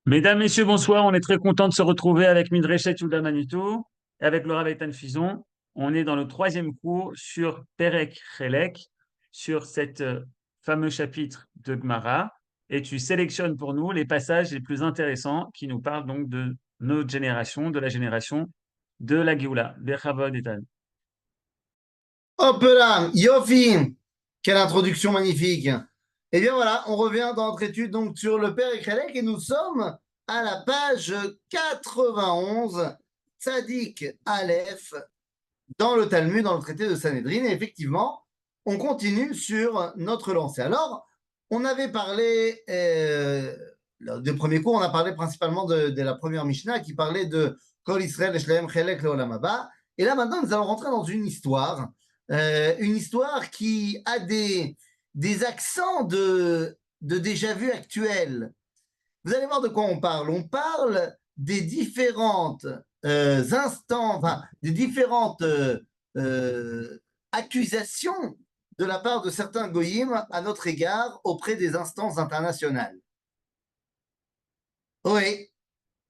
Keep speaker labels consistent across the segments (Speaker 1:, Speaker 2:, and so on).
Speaker 1: Mesdames, Messieurs, bonsoir. On est très content de se retrouver avec Midreshet Yuda Manitou et avec le Rav Eitan Fison. On est dans le troisième cours sur Perek Chelek, sur cet fameux chapitre de Gemara. Et tu sélectionnes pour nous les passages les plus intéressants qui nous parlent donc de notre génération, de la génération de la Géoula. Bechavod Eitan.
Speaker 2: Hop là, Yofi, quelle introduction magnifique. Eh bien voilà, on revient dans notre étude donc sur le Père Ekhalek et nous sommes à la page 91, Tzadik Aleph, dans le Talmud, dans le traité de Sanhédrin. Et effectivement, on continue sur notre lancée. Alors, on avait parlé, des premiers cours, on a parlé principalement de la première Mishnah qui parlait de Kol Israël Shleem Chelek Leolam Haba. Et là maintenant, nous allons rentrer dans une histoire qui a des accents de déjà-vu actuels. Vous allez voir de quoi on parle. On parle des différentes instants, enfin, des différentes accusations de la part de certains goïms à notre égard auprès des instances internationales. Oui,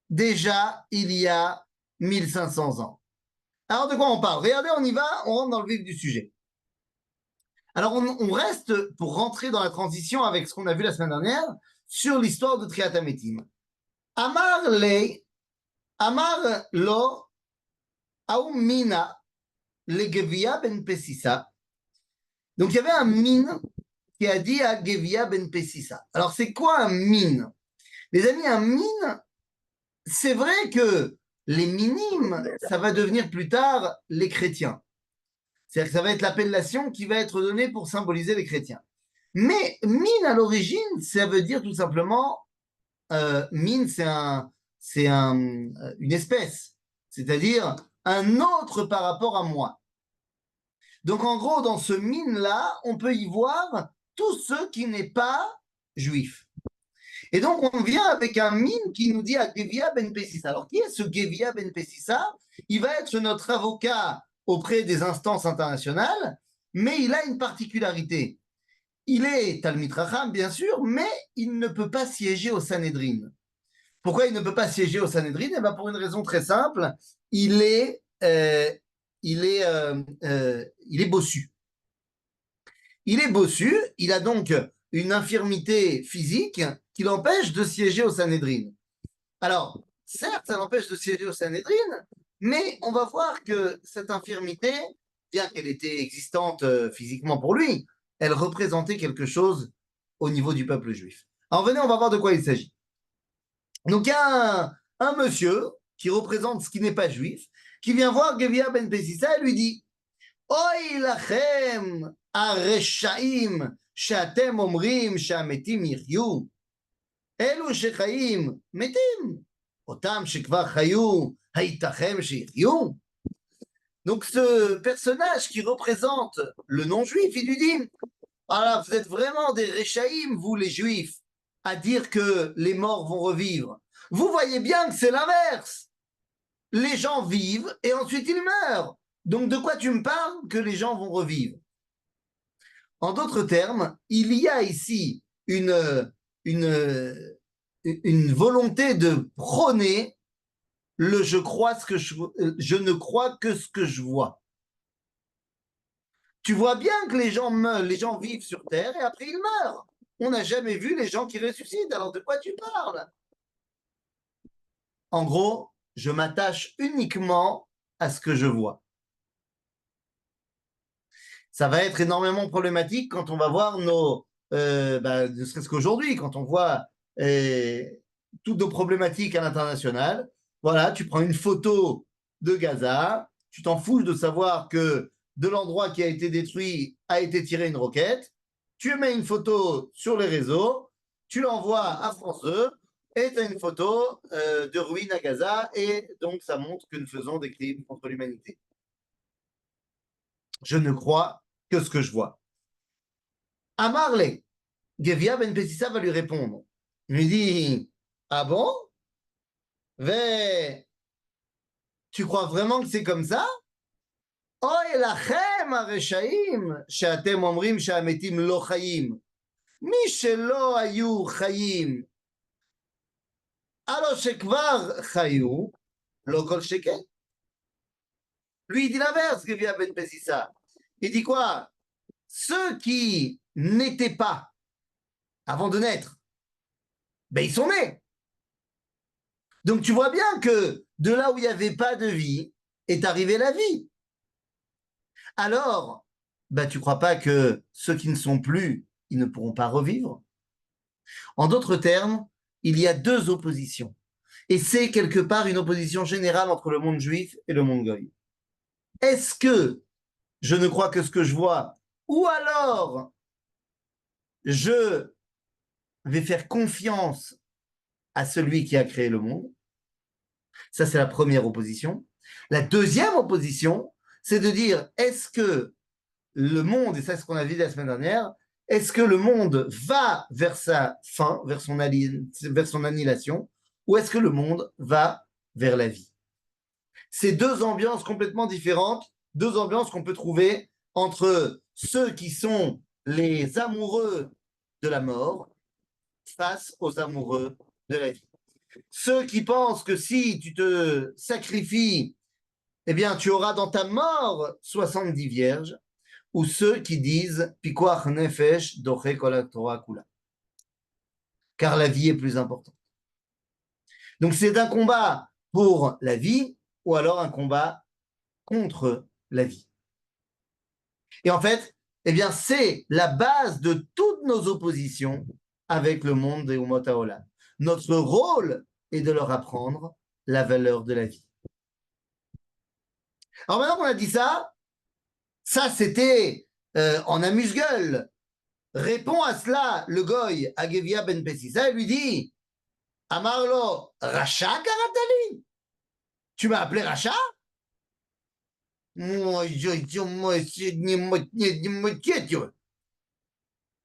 Speaker 2: déjà il y a 1500 ans. Alors de quoi on parle? Regardez, on y va, on rentre dans le vif du sujet. Alors on reste, pour rentrer dans la transition avec ce qu'on a vu la semaine dernière, sur l'histoire de Triat Hametim. Amar le, Amar lo, Aumina, le Gevia ben Pesissa. Donc il y avait un mine qui a dit à Gevia ben Pesissa. Alors c'est quoi un mine? Les amis, un mine, c'est vrai que les minimes, ça va devenir plus tard les chrétiens. C'est-à-dire que ça va être l'appellation qui va être donnée pour symboliser les chrétiens. Mais mine à l'origine, ça veut dire tout simplement, mine, une espèce, c'est-à-dire un autre par rapport à moi. Donc en gros, dans ce mine-là, on peut y voir tout ce qui n'est pas juif. Et donc on vient avec un mine qui nous dit à Gevia ben Pessissa. Alors qui est ce Gevia ben Pessissa? Il va être notre avocat auprès des instances internationales, mais il a une particularité. Il est Talmid Racham, bien sûr, mais il ne peut pas siéger au Sanhédrin. Pourquoi il ne peut pas siéger au Sanhédrin? Eh bien, pour une raison très simple, il est, euh, il est bossu. Il est bossu, il a donc une infirmité physique qui l'empêche de siéger au Sanhédrin. Alors, certes, ça l'empêche de siéger au Sanhédrin, mais on va voir que cette infirmité, bien qu'elle était existante physiquement pour lui, elle représentait quelque chose au niveau du peuple juif. Alors venez, on va voir de quoi il s'agit. Donc il y a un monsieur qui représente ce qui n'est pas juif, qui vient voir Gevia ben Pesissa et lui dit Oy lachem הרשעים שאתם אומרים שהמתים יחיו, אלו שחיים מתים, אותם שכבר חיו, הייתכם שיחיו? Donc ce personnage qui représente le non-juif, il lui dit, alors vous êtes vraiment des réchaïm, vous les juifs, à dire que les morts vont revivre. Vous voyez bien que c'est l'inverse. Les gens vivent et ensuite ils meurent. Donc de quoi tu me parles que les gens vont revivre? En d'autres termes, il y a ici une, une volonté de prôner le je crois ce que je ne crois que ce que je vois. Tu vois bien que les gens meurent, les gens vivent sur Terre et après ils meurent. On n'a jamais vu les gens qui ressuscitent, alors de quoi tu parles? En gros, je m'attache uniquement à ce que je vois. Ça va être énormément problématique quand on va voir ne serait-ce qu'aujourd'hui, quand on voit toutes nos problématiques à l'international. Voilà, tu prends une photo de Gaza, tu t'en fous de savoir que de l'endroit qui a été détruit a été tirée une roquette, tu mets une photo sur les réseaux, tu l'envoies à France 2 et tu as une photo de ruines à Gaza et donc ça montre que nous faisons des crimes contre l'humanité. Je ne crois que ce que je vois. Amarle, Gevia Ben Pessissa va lui répondre. Il lui dit ah bon? Mais tu crois vraiment que c'est comme ça? אוי לכם הרשעים שאתם אומרים שהמתים לא חיים. מי שלא היו חיים Alors, Shekvar Chayou, Lokol Sheken. Lui, il dit l'inverse, Gevia Ben Pesissa. Il dit quoi? Ceux qui n'étaient pas avant de naître, ben ils sont nés. Donc tu vois bien que de là où il n'y avait pas de vie est arrivée la vie. Alors, ben, tu ne crois pas que ceux qui ne sont plus, ils ne pourront pas revivre? En d'autres termes, il y a deux oppositions. Et c'est quelque part une opposition générale entre le monde juif et le monde goy. Est-ce que je ne crois que ce que je vois, ou alors je vais faire confiance à celui qui a créé le monde? Ça, c'est la première opposition. La deuxième opposition, c'est de dire, est-ce que le monde, et ça c'est ce qu'on a vu la semaine dernière, est-ce que le monde va vers sa fin, vers son annihilation, ou est-ce que le monde va vers la vie? C'est deux ambiances complètement différentes, deux ambiances qu'on peut trouver entre ceux qui sont les amoureux de la mort face aux amoureux de la vie. Ceux qui pensent que si tu te sacrifies, eh bien, tu auras dans ta mort 70 vierges, ou ceux qui disent Pikuach nefesh doche kol Torah kula, car la vie est plus importante. Donc, c'est un combat pour la vie ou alors un combat contre la vie. Et en fait, eh bien, c'est la base de toutes nos oppositions avec le monde des Umot HaOlam. Notre rôle est de leur apprendre la valeur de la vie. Alors maintenant qu'on a dit ça, c'était en amuse-gueule. Répond à cela le goy, Agevia ben Pessissa, et lui dit Amarlo, Racha Karatali, tu m'as appelé Racha?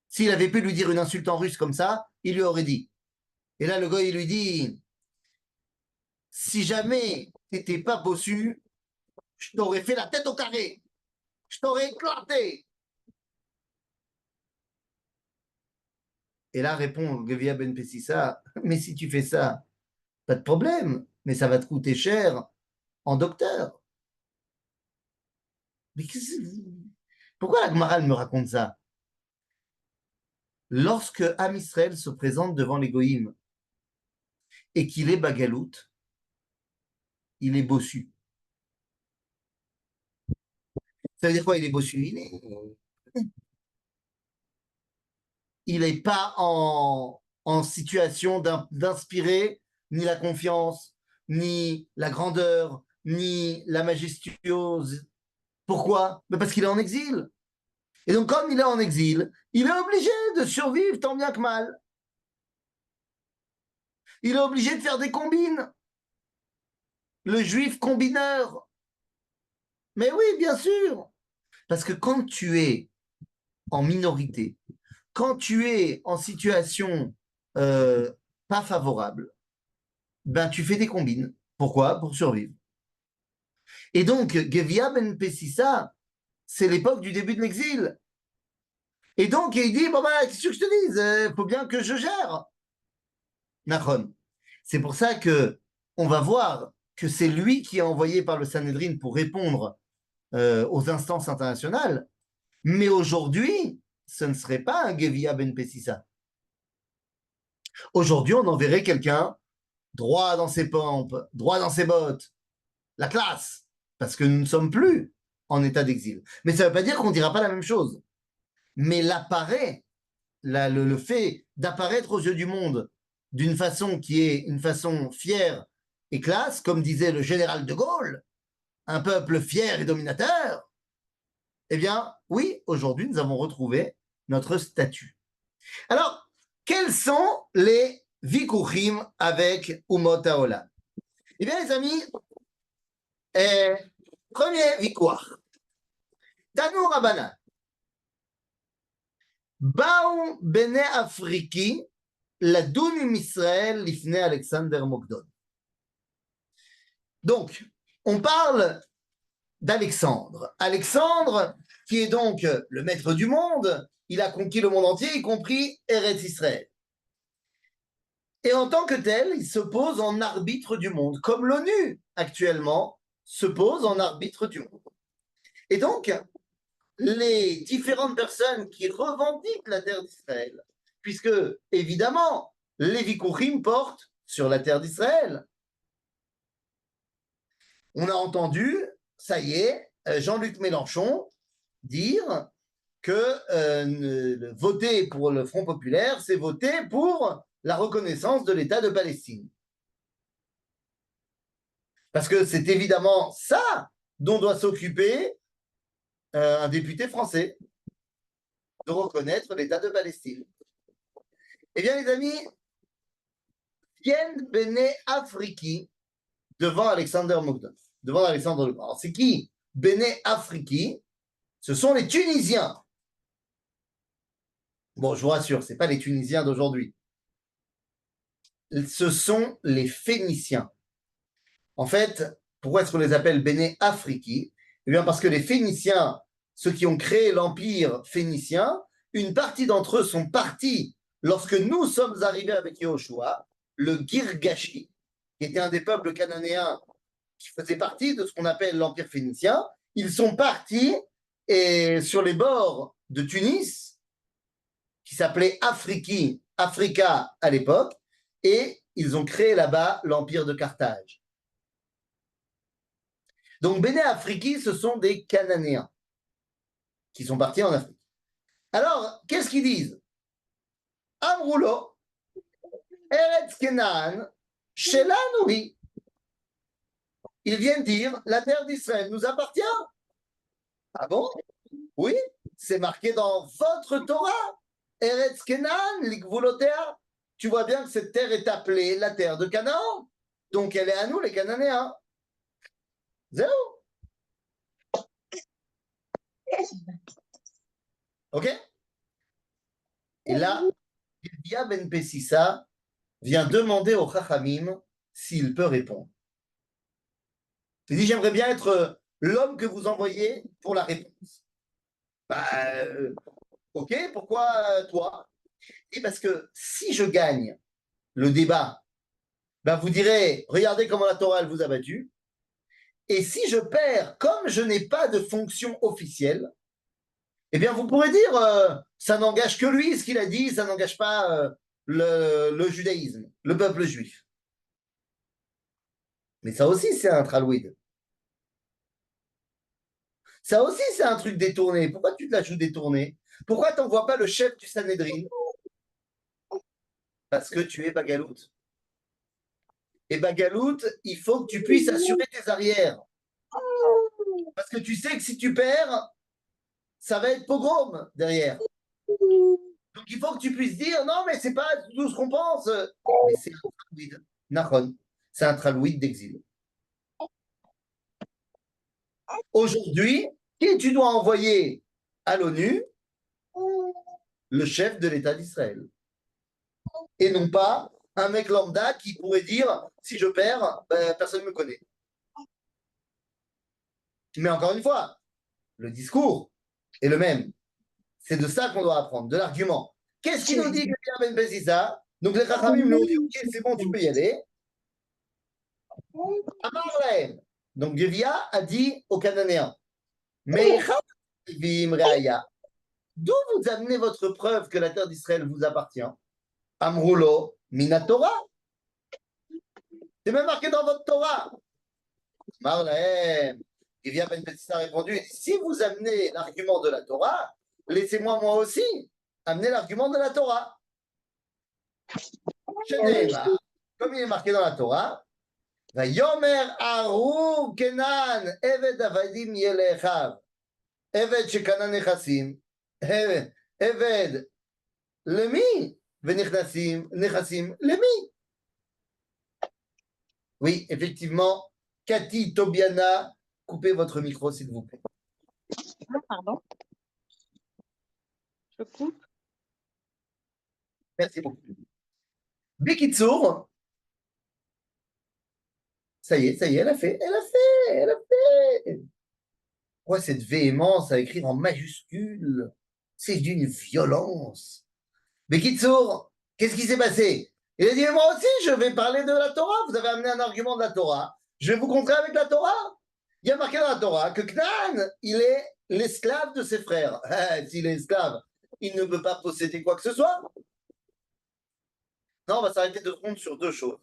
Speaker 2: S'il avait pu lui dire une insulte en russe comme ça, il lui aurait dit. Et là, le goy, il lui dit si jamais t'étais pas bossu, je t'aurais fait la tête au carré. Je t'aurais éclaté. Et là, répond Gevia Ben Pessissa, mais si tu fais ça, pas de problème, mais ça va te coûter cher en docteur. Mais pourquoi la Gemara me raconte ça? Lorsque Am Israël se présente devant les Goïm et qu'il est bagalout, il est bossu. Ça veut dire quoi, il est bossu? Il n'est pas en situation d'inspirer ni la confiance, ni la grandeur, ni la majestueuse. Pourquoi? Parce qu'il est en exil. Et donc, comme il est en exil, il est obligé de survivre tant bien que mal. Il est obligé de faire des combines. Le juif combineur. Mais oui, bien sûr. Parce que quand tu es en minorité, quand tu es en situation pas favorable, ben tu fais des combines. Pourquoi? Pour survivre. Et donc, Gevia Ben Pessissa, c'est l'époque du début de l'exil. Et donc, il dit, bon, ben, qu'est-ce que je te dise? Il faut bien que je gère. Nachon. C'est pour ça que on va voir que c'est lui qui est envoyé par le Sanhedrin pour répondre aux instances internationales. Mais aujourd'hui, ce ne serait pas un Gevia Ben Pessissa. Aujourd'hui, on enverrait quelqu'un droit dans ses pompes, droit dans ses bottes, la classe, parce que nous ne sommes plus en état d'exil. Mais ça ne veut pas dire qu'on ne dira pas la même chose. Mais le fait d'apparaître aux yeux du monde d'une façon qui est une façon fière et classe, comme disait le général de Gaulle, un peuple fier et dominateur, eh bien, oui, aujourd'hui, nous avons retrouvé notre statut. Alors, quels sont les vikuchim avec Umot HaOlam? Eh bien, les amis, premier vikuach. Tanu Rabbanan. באו בני אפריקי לדון עם ישראל לפני אלכסנדר מוקדון. Donc, on parle d'Alexandre. Alexandre, qui est donc le maître du monde, il a conquis le monde entier, y compris Eretz Israël. Et en tant que tel, il se pose en arbitre du monde, comme l'ONU actuellement se pose en arbitre du monde. Et donc, les différentes personnes qui revendiquent la terre d'Israël, puisque évidemment, les Vikourim portent sur la terre d'Israël. On a entendu, ça y est, Jean-Luc Mélenchon dire que voter pour le Front populaire, c'est voter pour la reconnaissance de l'État de Palestine. Parce que c'est évidemment ça dont doit s'occuper un député français, de reconnaître l'État de Palestine. Eh bien, les amis, viennent Bene Afriki devant Alexander Mokdov. Devant Alexandre le Grand. Alors, c'est qui Bene Afriki? Ce sont les Tunisiens. Bon, je vous rassure, ce n'est pas les Tunisiens d'aujourd'hui. Ce sont les Phéniciens. En fait, pourquoi est-ce qu'on les appelle Bene Afriki? Eh bien, parce que les Phéniciens, ceux qui ont créé l'empire phénicien, une partie d'entre eux sont partis lorsque nous sommes arrivés avec Yehoshua, le Girgashi, qui était un des peuples cananéens qui faisait partie de ce qu'on appelle l'empire phénicien. Ils sont partis et sur les bords de Tunis, qui s'appelait Afriki, Africa à l'époque, et ils ont créé là-bas l'empire de Carthage. Donc, Béné Afriki, ce sont des Cananéens qui sont partis en Afrique. Alors, qu'est-ce qu'ils disent? Amroulo, Eretz Kenan, Shelanoui. Ils viennent dire, la terre d'Israël nous appartient. Ah bon? Oui, c'est marqué dans votre Torah. Eretz Kenan, Likvulotea. Tu vois bien que cette terre est appelée la terre de Canaan. Donc, elle est à nous, les Cananéens. Zéro. OK? Et là, Yedia Ben Pessissa vient demander au Chachamim s'il peut répondre. Il dit, j'aimerais bien être l'homme que vous envoyez pour la réponse. Bah, OK, pourquoi toi? Et parce que si je gagne le débat, ben vous direz, regardez comment la Torah elle vous a battu. Et si je perds, comme je n'ai pas de fonction officielle, eh bien vous pourrez dire, ça n'engage que lui, ce qu'il a dit, ça n'engage pas le judaïsme, le peuple juif. Mais ça aussi, c'est un tralouïde. Ça aussi, c'est un truc détourné. Pourquoi tu te la joues détourné? Pourquoi tu n'envoies pas le chef du Sanhédrin? Parce que tu es bagaloute. Et bagaloute, il faut que tu puisses assurer tes arrières. Parce que tu sais que si tu perds, ça va être pogrom derrière. Donc il faut que tu puisses dire non, mais c'est pas tout ce qu'on pense. Mais c'est un tralouïde. Nahon. C'est un tralouïde d'exil. Aujourd'hui, qui tu dois envoyer à l'ONU? Le chef de l'État d'Israël. Et non pas un mec lambda qui pourrait dire si je perds, ben, personne ne me connaît. Mais encore une fois, le discours est le même. C'est de ça qu'on doit apprendre, de l'argument. Qu'est-ce qu'il nous dit que Ben Bessissa? Donc les Chachamim nous ont dit ok, c'est bon, tu peux y aller. Amar Lahem. Donc Gevia a dit aux Cananéens, mais d'où vous amenez votre preuve que la terre d'Israël vous appartient? Amroulo Minatora. C'est même marqué dans votre Torah. Amar Lahem. Gevia Ben Bessissa a répondu, si vous amenez l'argument de la Torah, laissez-moi moi aussi amener l'argument de la Torah. Comme il est marqué dans la Torah, ויאמר ארור קנן עבד עבדים יהיה לאחיו עבד שקנה נכסים עבד למי ונכסים למי. Oui, effectivement, Cathy Tobiana, coupez votre micro s'il vous plaît.
Speaker 3: Ah, pardon. Je coupe.
Speaker 2: Merci beaucoup. Bikitsour, ça y est, elle a fait. Pourquoi cette véhémence à écrire en majuscule? C'est d'une violence. Bekitsour, qu'est-ce qui s'est passé? Il a dit, moi aussi, je vais parler de la Torah. Vous avez amené un argument de la Torah. Je vais vous contrer avec la Torah. Il y a marqué dans la Torah que Canaan, il est l'esclave de ses frères. S'il est esclave, il ne peut pas posséder quoi que ce soit. Non, on va s'arrêter 2 secondes sur 2 choses.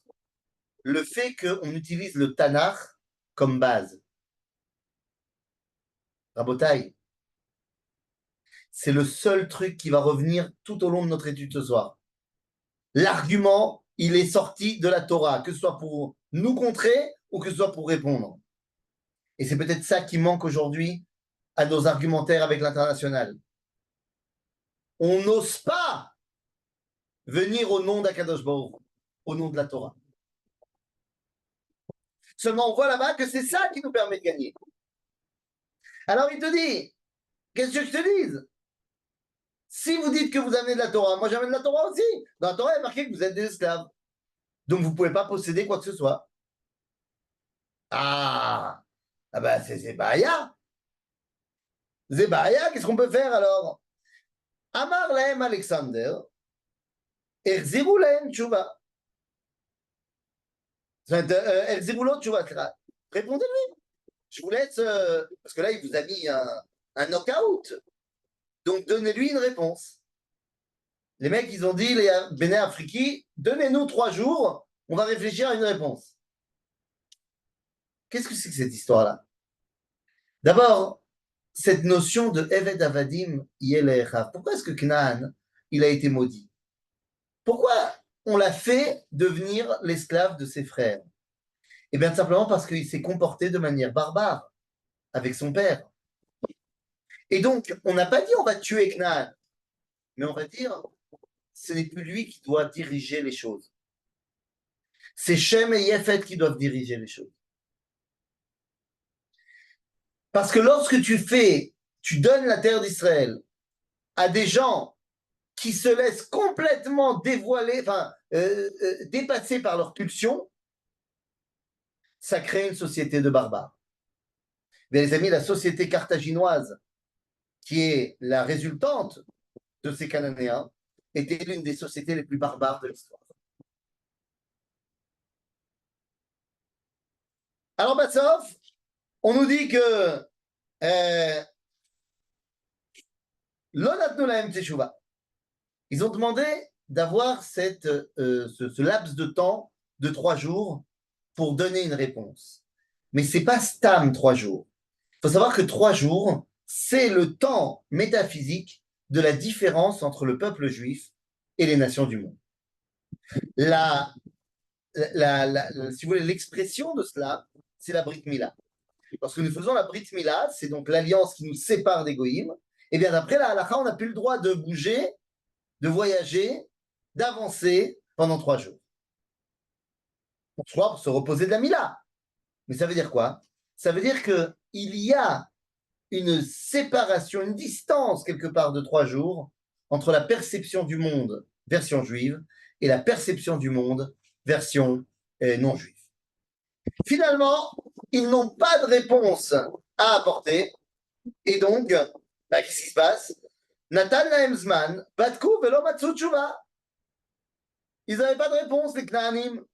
Speaker 2: Le fait qu'on utilise le Tanakh comme base. Rabotaï, c'est le seul truc qui va revenir tout au long de notre étude ce soir. L'argument, il est sorti de la Torah, que ce soit pour nous contrer ou que ce soit pour répondre. Et c'est peut-être ça qui manque aujourd'hui à nos argumentaires avec l'international. On n'ose pas venir au nom d'Akadosh Baruch, au nom de la Torah. Seulement, on voit là-bas que c'est ça qui nous permet de gagner. Alors, il te dit, qu'est-ce que je te dise? Si vous dites que vous amenez de la Torah, moi j'amène de la Torah aussi. Dans la Torah, il est marqué que vous êtes des esclaves. Donc, vous ne pouvez pas posséder quoi que ce soit. Ah ben, c'est Zébaya. Zébaya, qu'est-ce qu'on peut faire alors? Amar lahem Alexander, Erziru lahem Tchouva. Erziru lo Tchouva. Répondez-lui. Je vous laisse, parce que là, il vous a mis un knock-out. Donc, donnez-lui une réponse. Les mecs, ils ont dit, les Béné Afriki, donnez-nous 3 jours, on va réfléchir à une réponse. Qu'est-ce que c'est que cette histoire-là? D'abord, cette notion de Eved Avadim Yelecha. Pourquoi est-ce que Canaan, il a été maudit? Pourquoi on l'a fait devenir l'esclave de ses frères? Eh bien, simplement parce qu'il s'est comporté de manière barbare avec son père. Et donc, on n'a pas dit on va tuer Canaan, mais on va dire ce n'est plus lui qui doit diriger les choses. C'est Shem et Yefet qui doivent diriger les choses. Parce que lorsque tu donnes la terre d'Israël à des gens qui se laissent complètement dévoiler, dépasser par leurs pulsions, ça crée une société de barbares. Mais les amis, la société carthaginoise, qui est la résultante de ces Cananéens, était l'une des sociétés les plus barbares de l'histoire. Alors, Bassov, on nous dit que ils ont demandé d'avoir ce laps de temps de 3 jours pour donner une réponse. Mais ce n'est pas Stam 3 jours. Il faut savoir que 3 jours, c'est le temps métaphysique de la différence entre le peuple juif et les nations du monde. Si vous voulez, l'expression de cela, c'est la Brit Mila. Lorsque nous faisons la Brit Mila, c'est donc l'alliance qui nous sépare des Goïm, et bien d'après la halakha, on n'a plus le droit de bouger, de voyager, d'avancer pendant 3 jours. Pour se reposer de la Mila. Mais ça veut dire quoi? Ça veut dire qu'il y a une séparation, une distance quelque part de 3 jours entre la perception du monde version juive et la perception du monde version non juive. Finalement, ils n'ont pas de réponse à apporter et donc, qu'est-ce qui se passe? Nathan Laemzman, Batkou, Velo Matsu Tshuva. Ils n'avaient pas de réponse, les Knaanim.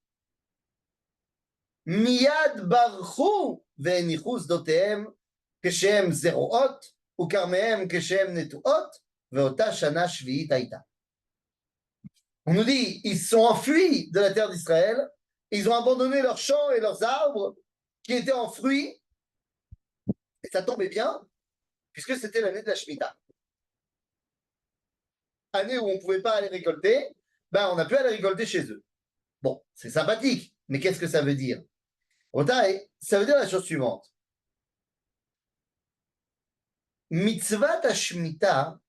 Speaker 2: Miyad barchu ve'enichu sdotehem כשהם זרועות וכרמיהם כשהם נטועות ואותה שנה שביעית הייתה. On nous dit, ils sont enfuis de la terre d'Israël, ils ont abandonné leurs champs et leurs arbres qui étaient en fruits, et ça tombait bien, puisque c'était l'année de la Shemitah. Année où on ne pouvait pas aller récolter, on a pu aller récolter chez eux. Bon, c'est sympathique, mais qu'est-ce que ça veut dire? Ça veut dire la chose suivante. Mitzvat Shemitah,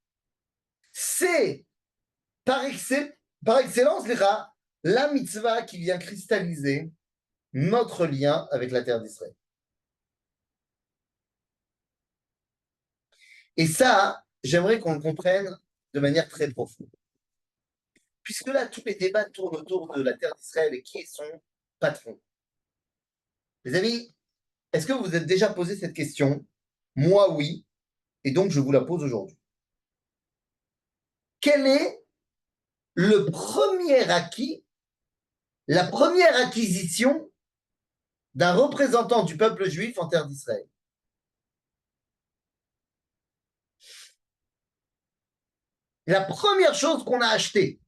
Speaker 2: c'est par excellence la mitzvah qui vient cristalliser notre lien avec la terre d'Israël. Et ça, j'aimerais qu'on le comprenne de manière très profonde. Puisque là, tous les débats tournent autour de la terre d'Israël et qui est son patron. Les amis, est-ce que vous vous êtes déjà posé cette question? Moi, oui. Et donc, je vous la pose aujourd'hui. Quel est le premier acquis la première acquisition d'un représentant du peuple juif en terre d'Israël. La première chose qu'on a achetée,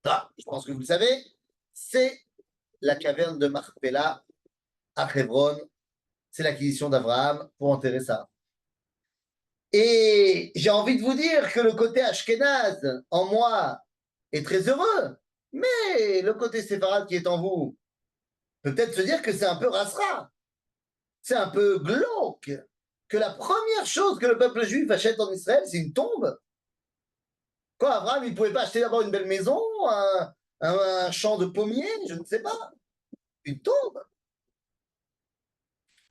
Speaker 2: je pense que vous le savez, c'est la caverne de Marpella à Hebron. C'est l'acquisition d'Abraham pour enterrer ça. Et j'ai envie de vous dire que le côté ashkénaze en moi est très heureux, mais le côté séfarade qui est en vous peut-être se dire que c'est un peu rasera, c'est un peu glauque, que la première chose que le peuple juif achète en Israël, c'est une tombe. Quoi, Abraham, il ne pouvait pas acheter d'abord une belle maison, un champ de pommiers, je ne sais pas, une tombe.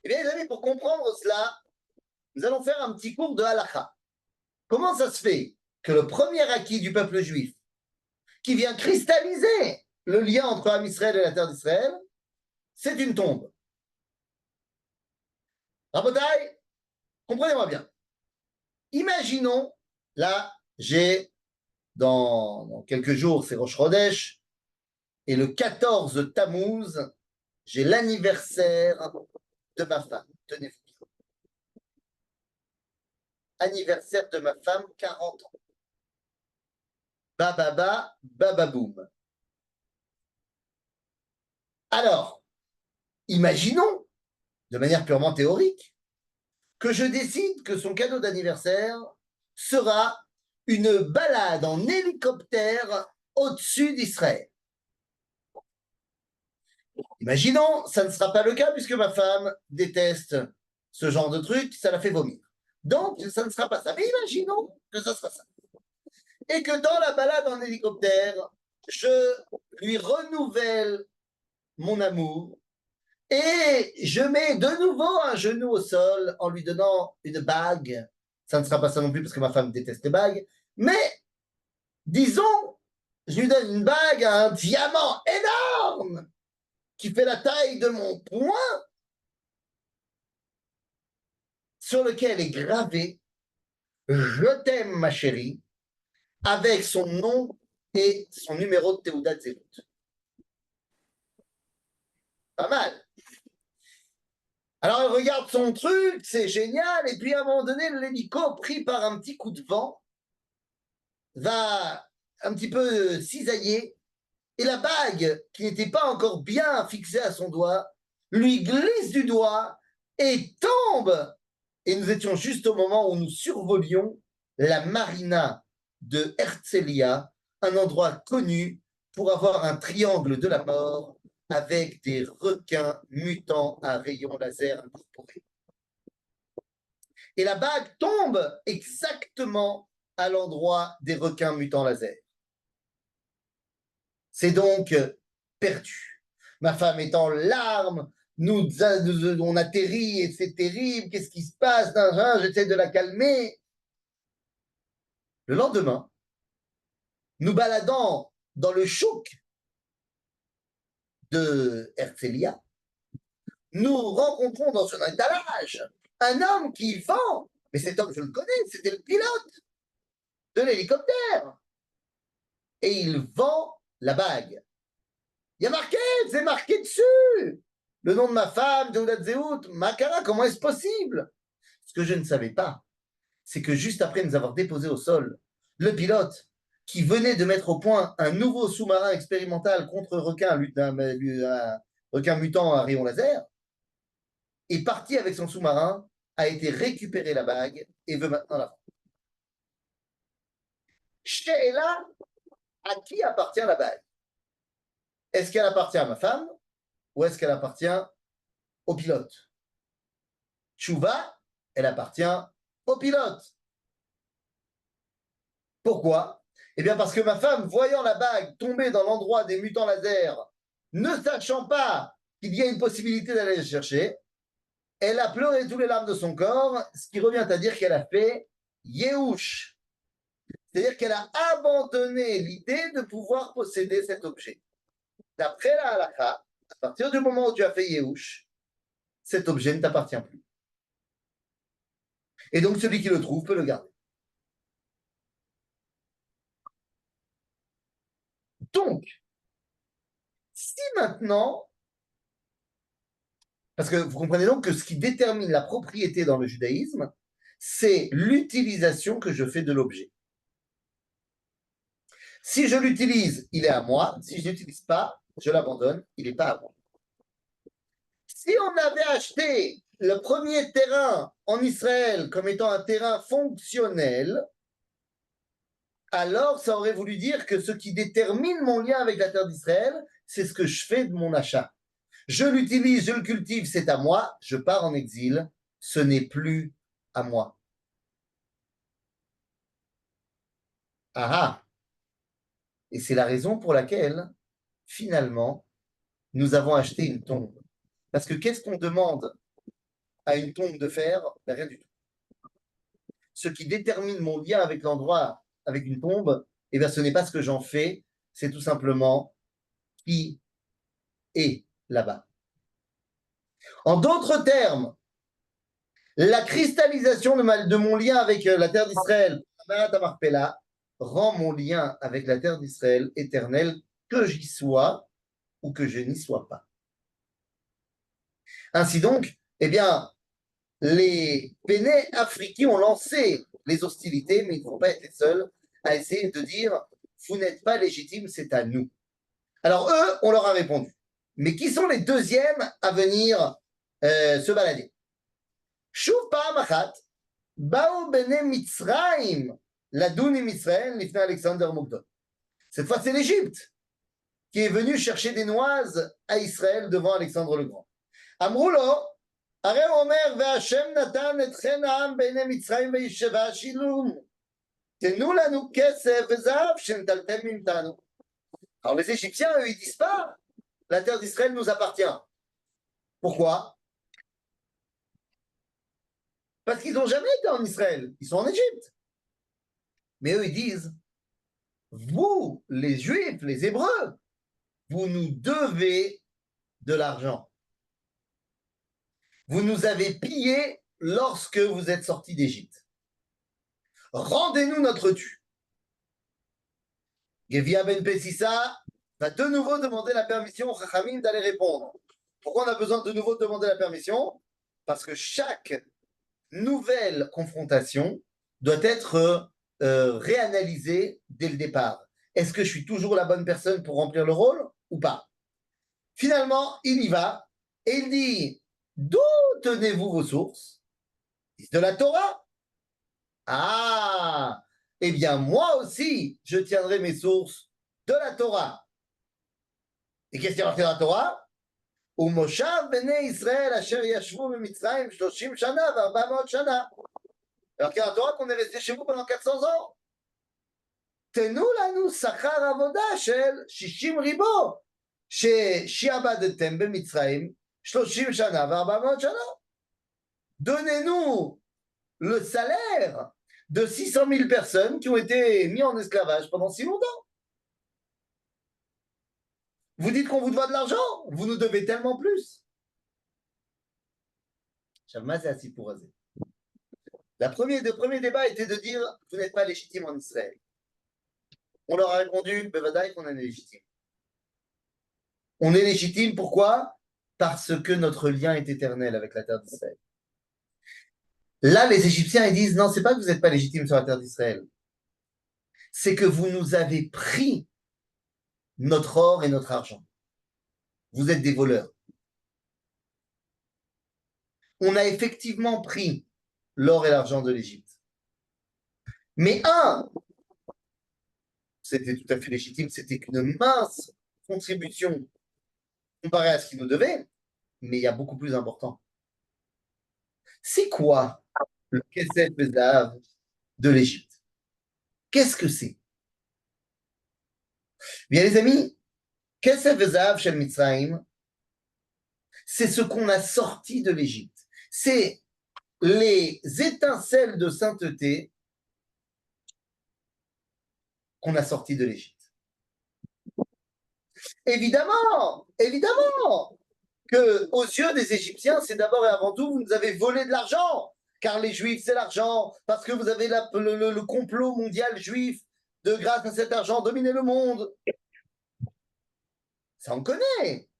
Speaker 2: Eh bien, les amis, pour comprendre cela, nous allons faire un petit cours de halakha. Comment ça se fait que le premier acquis du peuple juif, qui vient cristalliser le lien entre Am Israël et la terre d'Israël, c'est une tombe? Rabotai, comprenez-moi bien. Imaginons, là, j'ai dans quelques jours, c'est Rosh Chodesh, et le 14 Tammuz, j'ai l'anniversaire de ma femme. Tenez-vous bien. Anniversaire de ma femme, 40 ans. Bababa, bababoum. Alors, imaginons, de manière purement théorique, que je décide que son cadeau d'anniversaire sera une balade en hélicoptère au-dessus d'Israël. Imaginons, ça ne sera pas le cas puisque ma femme déteste ce genre de truc, ça la fait vomir. Donc, ça ne sera pas ça. Mais imaginons que ça sera ça. Et que dans la balade en hélicoptère, je lui renouvelle mon amour et je mets de nouveau un genou au sol en lui donnant une bague. Ça ne sera pas ça non plus parce que ma femme déteste les bagues. Mais, disons, je lui donne une bague à un diamant énorme qui fait la taille de mon poing, sur lequel est gravé Je t'aime, ma chérie, avec son nom et son numéro de Théoudat Zérout. Pas mal. Alors elle regarde son truc, c'est génial, et puis à un moment donné, l'hélico, pris par un petit coup de vent, va un petit peu cisailler, et la bague, qui n'était pas encore bien fixée à son doigt, lui glisse du doigt et tombe. Et nous étions juste au moment où nous survolions la marina de Herzliya, un endroit connu pour avoir un triangle de la mort avec des requins mutants à rayons laser incorporés. Et la bague tombe exactement à l'endroit des requins mutants laser. C'est donc perdu. Ma femme est en larmes, on atterrit et c'est terrible, qu'est-ce qui se passe? J'essaie de la calmer. Le lendemain, nous baladant dans le chouk de Herzliya, nous rencontrons dans son étalage un homme qui vend, mais cet homme, je le connais, c'était le pilote de l'hélicoptère. Et il vend la bague. Il y a marqué, c'est marqué dessus. Le nom de ma femme, Théoudat Zéhout, Makara, comment est-ce possible? Ce que je ne savais pas, c'est que juste après nous avoir déposé au sol, le pilote, qui venait de mettre au point un nouveau sous-marin expérimental contre un requin mutant à rayon laser, est parti avec son sous-marin, a été récupérer la bague et veut maintenant la vendre. Sheila, à qui appartient la bague? Est-ce qu'elle appartient à ma femme ou est-ce qu'elle appartient au pilote? Chouva, elle appartient au pilote. Pourquoi? Eh bien parce que ma femme, voyant la bague tomber dans l'endroit des mutants laser, ne sachant pas qu'il y a une possibilité d'aller la chercher, elle a pleuré tous les larmes de son corps, ce qui revient à dire qu'elle a fait Yehush. C'est-à-dire qu'elle a abandonné l'idée de pouvoir posséder cet objet. D'après la halakha, à partir du moment où tu as fait Yehush, cet objet ne t'appartient plus. Et donc celui qui le trouve peut le garder. Donc, si maintenant, parce que vous comprenez donc que ce qui détermine la propriété dans le judaïsme, c'est l'utilisation que je fais de l'objet. Si je l'utilise, il est à moi. Si je ne l'utilise pas, je l'abandonne, il n'est pas à moi. Si on avait acheté le premier terrain en Israël comme étant un terrain fonctionnel, alors ça aurait voulu dire que ce qui détermine mon lien avec la terre d'Israël, c'est ce que je fais de mon achat. Je l'utilise, je le cultive, c'est à moi, je pars en exil, ce n'est plus à moi. Ah ah. Et c'est la raison pour laquelle, finalement, nous avons acheté une tombe. Parce que qu'est-ce qu'on demande à une tombe de faire? Ben, rien du tout. Ce qui détermine mon lien avec l'endroit, avec une tombe, eh bien, ce n'est pas ce que j'en fais, c'est tout simplement qui est là-bas. En d'autres termes, la cristallisation de mon lien avec la terre d'Israël, rend mon lien avec la terre d'Israël éternel, que j'y sois ou que je n'y sois pas. Ainsi donc, eh bien, les Béné africains ont lancé les hostilités, mais ils ne vont pas être les seuls à essayer de dire vous n'êtes pas légitime, c'est à nous. Alors eux, on leur a répondu. Mais qui sont les deuxièmes à venir se balader? Shuv pa'am achat, ba'u bene Mitzrayim, ladun im Israël, lifnei Alexander Mokdon. Cette fois, c'est l'Égypte qui est venue chercher des noises à Israël devant Alexandre le Grand. Amroulo, הרי הוא אומר, והשם נתן אתכן העם בעיני מצרים וישבה שילום. תנו לנו כסף וזהב שנטלתם מאיתנו. Alors les Égyptiens, eux, ils disent pas, la terre d'Israël nous appartient. Pourquoi? Parce qu'ils n'ont jamais été en Israël, ils sont en Égypte. Mais eux, ils disent, vous, les Juifs, les Hébreux, vous nous devez de l'argent. Vous nous avez pillés lorsque vous êtes sortis d'Égypte. Rendez-nous notre dû. Gevia ben Pessissa va de nouveau demander la permission aux Chachamim d'aller répondre. Pourquoi on a besoin de nouveau demander la permission? Parce que chaque nouvelle confrontation doit être réanalysée dès le départ. Est-ce que je suis toujours la bonne personne pour remplir le rôle ou pas? Finalement, il y va et il dit, d'où tenez-vous vos sources? De la Torah. Ah, eh bien moi aussi, je tiendrai mes sources de la Torah. Et qu'est-ce qu'il y a marqué dans la Torah? ומושב בני ישראל אשר ישבו במצרים 30 שנה ו400 שנה. Alors qu'il y a la Torah qu'on est resté chez vous pendant 400 ans. תנו לנו שכר עבודה של 60 ריבו, ששיעבדתם במצרים 30 שנה ו400 שנה. Donnez-nous le salaire de 600 000 personnes qui ont été mis en esclavage pendant si longtemps. Vous dites qu'on vous doit de l'argent, vous nous devez tellement plus. Le premier débat était de dire vous n'êtes pas légitime en Israël. On leur a répondu Bevadaï qu'on est légitime. On est légitime pourquoi? Parce que notre lien est éternel avec la terre d'Israël. Là, les Égyptiens ils disent non, c'est pas que vous n'êtes pas légitime sur la terre d'Israël, c'est que vous nous avez pris notre or et notre argent. Vous êtes des voleurs. On a effectivement pris l'or et l'argent de l'Égypte. Mais c'était tout à fait légitime, c'était une mince contribution comparée à ce qu'ils nous devaient, mais il y a beaucoup plus important. C'est quoi le Kesef Bezav de l'Égypte? Qu'est-ce que c'est? Bien les amis, Kesef Bezav Shel Mitzrayim, c'est ce qu'on a sorti de l'Égypte. C'est les étincelles de sainteté qu'on a sorties de l'Égypte. Évidemment que aux yeux des Égyptiens, c'est d'abord et avant tout, vous nous avez volé de l'argent, car les Juifs, c'est l'argent, parce que vous avez le complot mondial juif de grâce à cet argent dominer le monde. Ça, on connaît.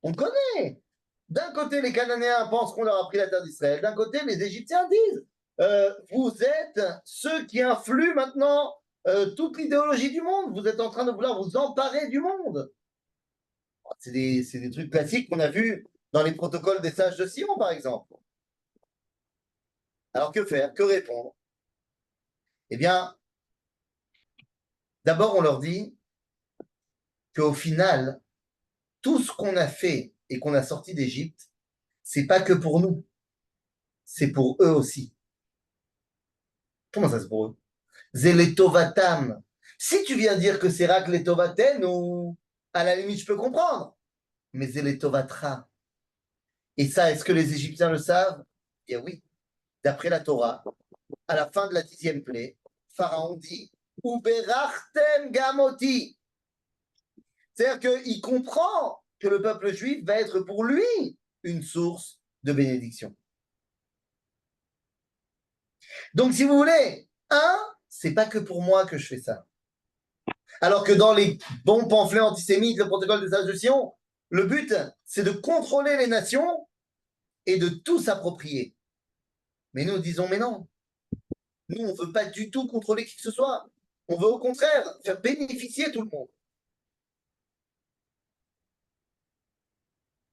Speaker 2: On connaît. D'un côté, les Cananéens pensent qu'on leur a pris la terre d'Israël. D'un côté, les Égyptiens disent vous êtes ceux qui influent maintenant toute l'idéologie du monde. Vous êtes en train de vouloir vous emparer du monde. C'est des trucs classiques qu'on a vus dans les protocoles des sages de Sion, par exemple. Alors, que faire? Que répondre? Eh bien, d'abord, on leur dit qu'au final, tout ce qu'on a fait et qu'on a sorti d'Égypte, c'est pas que pour nous, c'est pour eux aussi. Comment ça, c'est pour eux? Zeletovatam. Si tu viens dire que c'est Rak Letovaten, ou à la limite, je peux comprendre. Mais Zeletovatra. Et ça, est-ce que les Égyptiens le savent? Eh oui. D'après la Torah, à la fin de la 10e plaie, Pharaon dit Uberachtem Gamoti. C'est-à-dire qu'il comprend que le peuple juif va être pour lui une source de bénédiction. Donc, si vous voulez, c'est pas que pour moi que je fais ça. Alors que dans les bons pamphlets antisémites, le protocole des sages de Sion, le but, c'est de contrôler les nations et de tout s'approprier. Mais nous disons, mais non. Nous, on ne veut pas du tout contrôler qui que ce soit. On veut au contraire faire bénéficier tout le monde.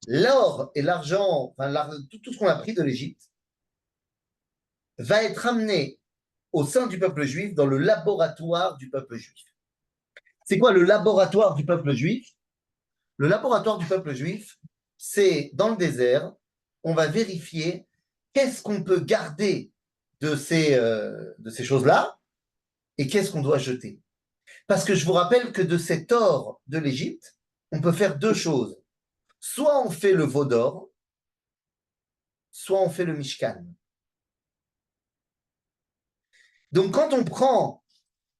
Speaker 2: L'or et l'argent, enfin, tout ce qu'on a pris de l'Égypte, va être amené au sein du peuple juif dans le laboratoire du peuple juif. C'est quoi le laboratoire du peuple juif? Le laboratoire du peuple juif, c'est dans le désert, on va vérifier qu'est-ce qu'on peut garder de ces choses-là et qu'est-ce qu'on doit jeter. Parce que je vous rappelle que de cet or de l'Égypte, on peut faire deux choses. Soit on fait le veau d'or, soit on fait le Mishkan. Donc quand on prend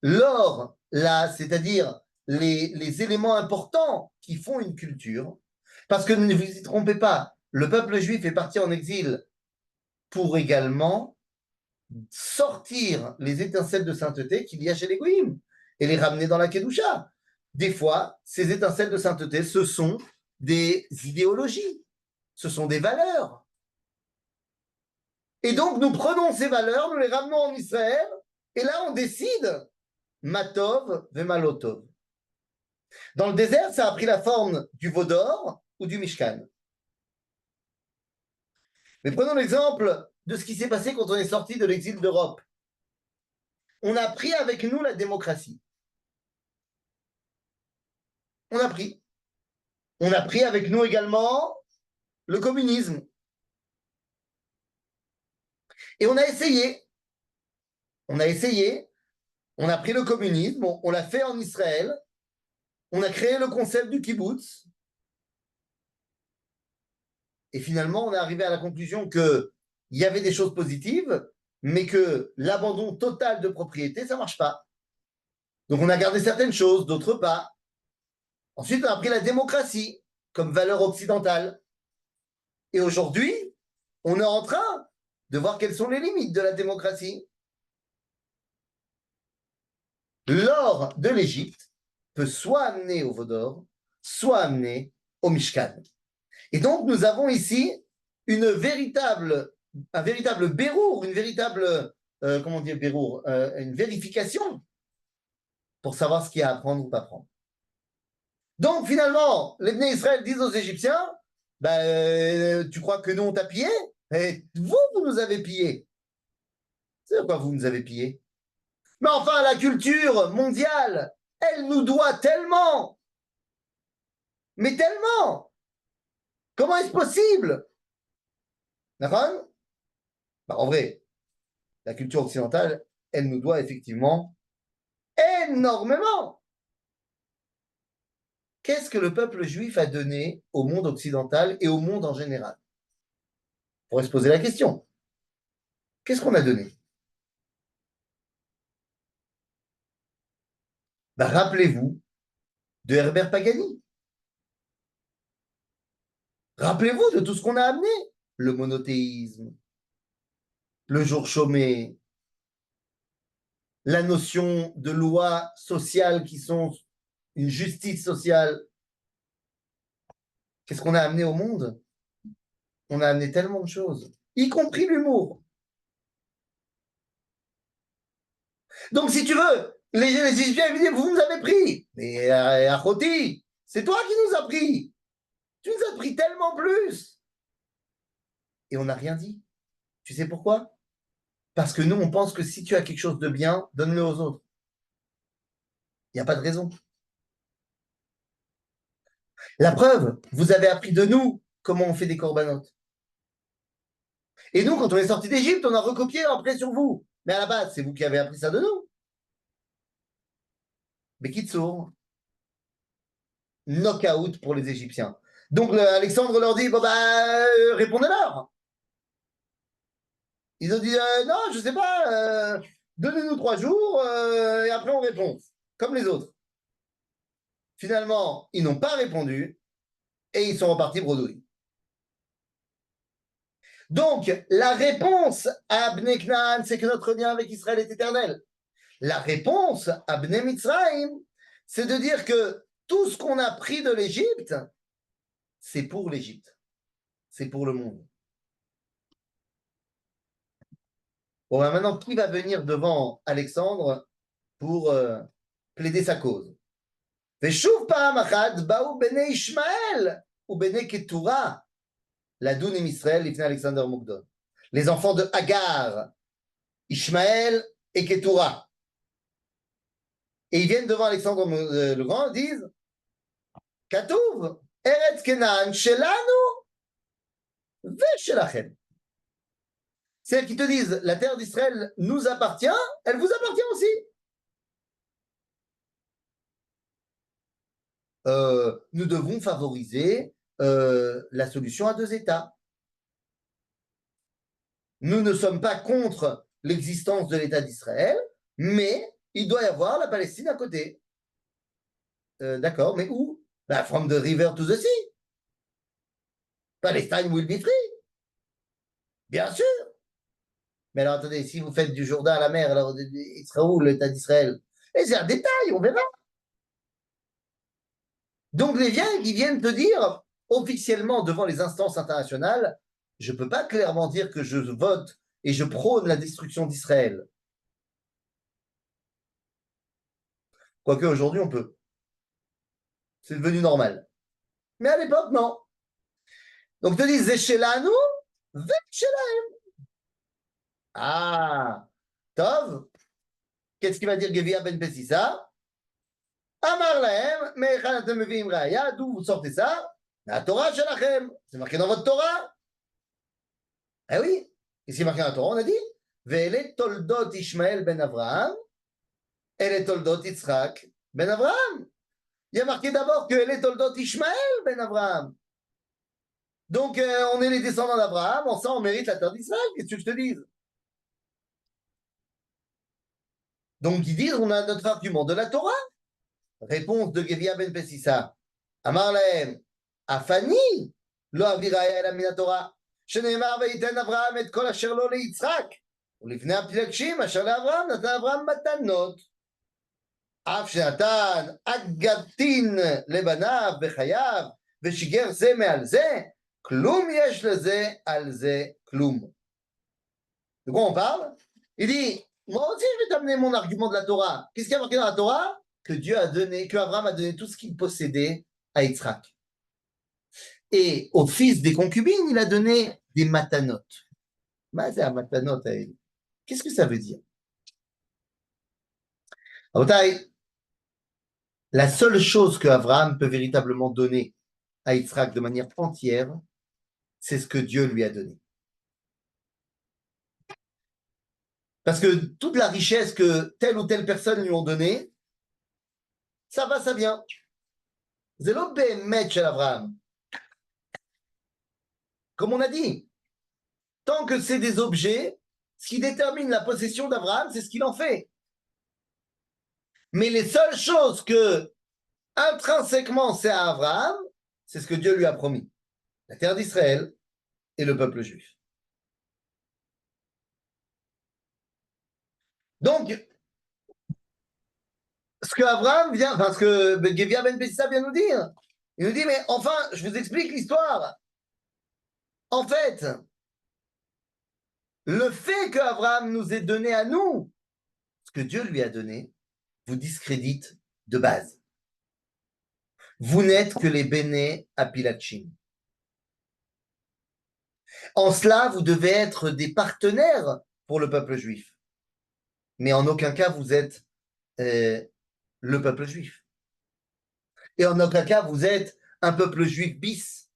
Speaker 2: l'or, là, c'est-à-dire les éléments importants qui font une culture, parce que ne vous y trompez pas, le peuple juif est parti en exil pour également sortir les étincelles de sainteté qu'il y a chez les Goïms et les ramener dans la Kedusha. Des fois, ces étincelles de sainteté, ce sont des idéologies, ce sont des valeurs. Et donc, nous prenons ces valeurs, nous les ramenons en Israël, et là, on décide Matov Vemalotov. Dans le désert, ça a pris la forme du veau d'or ou du Mishkan. Mais prenons l'exemple de ce qui s'est passé quand on est sorti de l'exil d'Europe. On a pris avec nous la démocratie. On a pris. On a pris avec nous également le communisme. Et on a essayé. On a essayé. On a pris le communisme, on l'a fait en Israël. On a créé le concept du kibbutz. Et finalement, on est arrivé à la conclusion qu'il y avait des choses positives, mais que l'abandon total de propriété, ça ne marche pas. Donc on a gardé certaines choses, d'autres pas. Ensuite, on a pris la démocratie comme valeur occidentale. Et aujourd'hui, on est en train de voir quelles sont les limites de la démocratie. L'or de l'Égypte peut soit amener au veau d'or, soit amener au Mishkan. Et donc, nous avons ici un véritable bérour, une véritable, comment dire bérour, une vérification pour savoir ce qu'il y a à prendre ou pas prendre. Donc, finalement, les Bnei Israël disent aux Égyptiens, tu crois que nous, on t'a pillé? Et vous nous avez pillé. C'est quoi, vous nous avez pillé? Mais enfin, la culture mondiale, elle nous doit tellement. Mais tellement. Comment est-ce possible? D'accord? En vrai, la culture occidentale, elle nous doit effectivement énormément. Qu'est-ce que le peuple juif a donné au monde occidental et au monde en général? On pourrait se poser la question. Qu'est-ce qu'on a donné? Rappelez-vous de Herbert Pagani. Rappelez-vous de tout ce qu'on a amené. Le monothéisme, le jour chômé, la notion de lois sociales qui sont une justice sociale. Qu'est-ce qu'on a amené au monde? On a amené tellement de choses, y compris l'humour. Donc, si tu veux, les Égyptiens, ils disent, vous nous avez pris. Mais Achoti, c'est toi qui nous as pris. Tu nous as pris tellement plus. Et on n'a rien dit. Tu sais pourquoi? Parce que nous, on pense que si tu as quelque chose de bien, donne-le aux autres. Il n'y a pas de raison. La preuve, vous avez appris de nous comment on fait des corbanotes. Et nous, quand on est sorti d'Égypte, on a recopié après sur vous. Mais à la base, c'est vous qui avez appris ça de nous. Mais Kitsour, knockout pour les Égyptiens. Donc Alexandre leur dit, bon bah, répondez-leur. Ils ont dit, non, je sais pas, donnez-nous 3 jours et après on répond, comme les autres. Finalement, ils n'ont pas répondu et ils sont repartis bredouille. Donc, la réponse à Bnei Knaan, c'est que notre lien avec Israël est éternel. La réponse à Bnei Mitzrayim, c'est de dire que tout ce qu'on a pris de l'Égypte, c'est pour l'Égypte. C'est pour le monde. Bon, ben maintenant, qui va venir devant Alexandre pour plaider sa cause? ושוב פעם אחת באו בני ישמעאל ובני קטורה לדון עם ישראל לפני אלכסנדר מוקדון. Les enfants de Hagar, Ishmaël et Ketura. Et ils viennent devant Alexandre le Grand et disent Katouv, Eretz Kenan, Shelanu, Veshelachem. C'est-à-dire qu'ils te disent la terre d'Israël nous appartient, elle vous appartient aussi. Nous devons favoriser la solution à 2 États. Nous ne sommes pas contre l'existence de l'État d'Israël, mais il doit y avoir la Palestine à côté. D'accord, mais où? From the river to the sea. Palestine will be free. Bien sûr. Mais alors attendez, si vous faites du Jourdain à la mer, alors il sera où l'État d'Israël? Et c'est un détail, on verra. Donc les gens qui viennent te dire officiellement devant les instances internationales, je ne peux pas clairement dire que je vote et je prône la destruction d'Israël. Quoique aujourd'hui on peut. C'est devenu normal. Mais à l'époque, non. Donc te disent Zeshelanu, Veshelaim. Ah, Tov, qu'est-ce qu'il va dire Gevia ben Bessissa? Amar lahem, me'echan atem meviim raya, d'où vous sortez ça? La Torah shelachem. C'est marqué dans votre Torah. Eh oui, qu'est-ce qui est marqué dans la Torah? On a dit Ve'ele toldot Ishmael ben Avraham, ele toldot Yitzhak ben Avraham. Il y a marqué d'abord que ele toldot Ishmael ben Avraham. Donc, on est les descendants d'Abraham, on mérite la terre d'Israël, qu'est-ce que je te dis? Donc, ils disent, on a notre argument de la Torah. Réponse de Gevia ben Pessissa. Amar lahem, Afani, lo aviraya ela min haTorah, שנאמר ויתן אברהם את כל אשר לו ליצחק, ולפני הפילגשים אשר לאברהם נתן אברהם מתנות, אף שנתן אגתין לבניו בחייו, ושיגר זה מעל זה, כלום יש לזה על זה כלום. De quoi on parle? Il dit, moi aussi je vais t'amener mon argument de la Torah. Qu'est-ce qu'il y a marqué dans la Torah? Que Dieu a donné, que Abraham a donné tout ce qu'il possédait à Yitzhak. Et au fils des concubines, il a donné des matanotes. C'est un matanot à elle. Qu'est-ce que ça veut dire? La seule chose que Abraham peut véritablement donner à Yitzhak de manière entière, c'est ce que Dieu lui a donné. Parce que toute la richesse que telle ou telle personne lui ont donnée, ça va, ça vient. Zelo be'emet shel Abraham. Comme on a dit, tant que c'est des objets, ce qui détermine la possession d'Abraham, c'est ce qu'il en fait. Mais les seules choses que, intrinsèquement, c'est à Abraham, c'est ce que Dieu lui a promis. La terre d'Israël et le peuple juif. Donc, ce que Abraham vient, enfin, ce que Gevia ben Bessissa vient nous dire, Il nous dit, mais enfin, je vous explique l'histoire. En fait, le fait qu'Abraham nous ait donné à nous ce que Dieu lui a donné, vous discrédite de base. Vous n'êtes que les béné apilachim. En cela, vous devez être des partenaires pour le peuple juif. Mais en aucun cas, vous êtes le peuple juif. Et en aucun cas, vous êtes un peuple juif bis.